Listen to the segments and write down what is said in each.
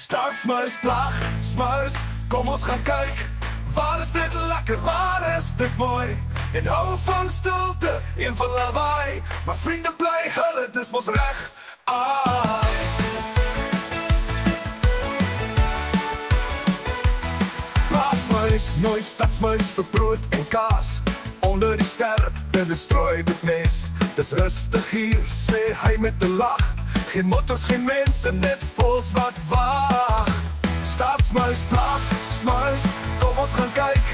Stadsmuis, plag, smuis, kom ons gaan kyk. Waar is dit lekker, waar is dit mooi? En hou van stilte, een van lawaai. Maar vriende bly hulle, dis mos reg. Plaasmuis, nooi stadsmuis vir brood en kaas. Onder die ster, dit is strooi met mes. Dis rustig hier, sê hy met 'n lag. Geen motors, geen mense, net voels wat wag. Stadsmuis, plaag, smuis, kom ons gaan kyk.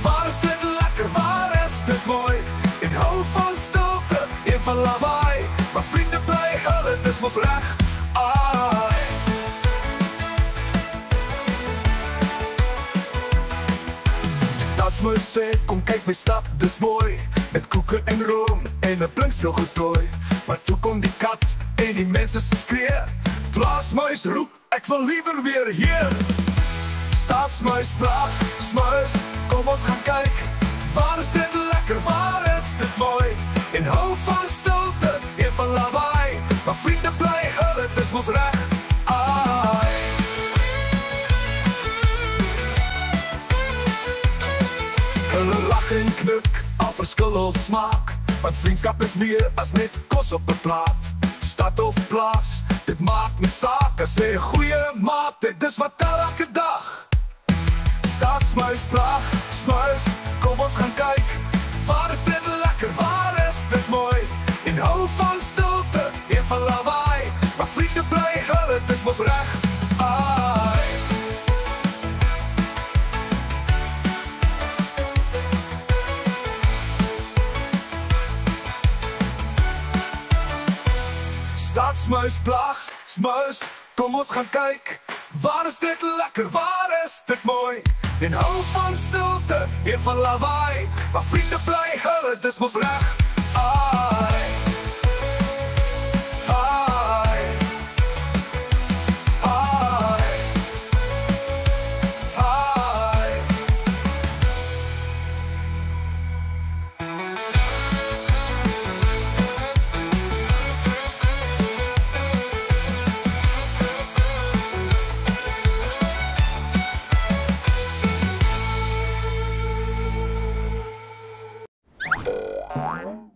Waar is dit lekker, waar is dit mooi? En hou van stilte, een van lawaai. Maar vriende bly hulle, dis mos reg. Stadsmuis sê, kom kyk my stad, dis mooi. Met koeke en room en 'n blinkspeelgoedtooi. Maar toe kom die kat en die mense se skree. Plaasmuis roep, ek wil liewer weer hier. Stadsmuis, plaag, smuis, kom ons gaan kyk. Waar is dit lekker, waar is dit mooi? En hou van stilte, een van lawaai. Maar vriende bly hulle, dis mos reg. Hulle lach en knik, al verskil ons smaak. Want vriendskap is meer as net kos op 'n plaat. Stad of plaas, dit maak nie saak. As jy 'n goeie maat het, dis wat tel elke dag. Stadsmuis, plaag, smuis, kom ons gaan kyk. Waar is dit lekker, waar is dit mooi? En hou van stilte, een van lawaai. Maar vriende bly hulle, dis mos reg. Stadsmuis, plaag, smuis, kom ons gaan kyk. Waar is dit lekker, waar is dit mooi? En hou van stilte, een van lawaai. Maar vriende bly hulle, dis mos reg. Bye.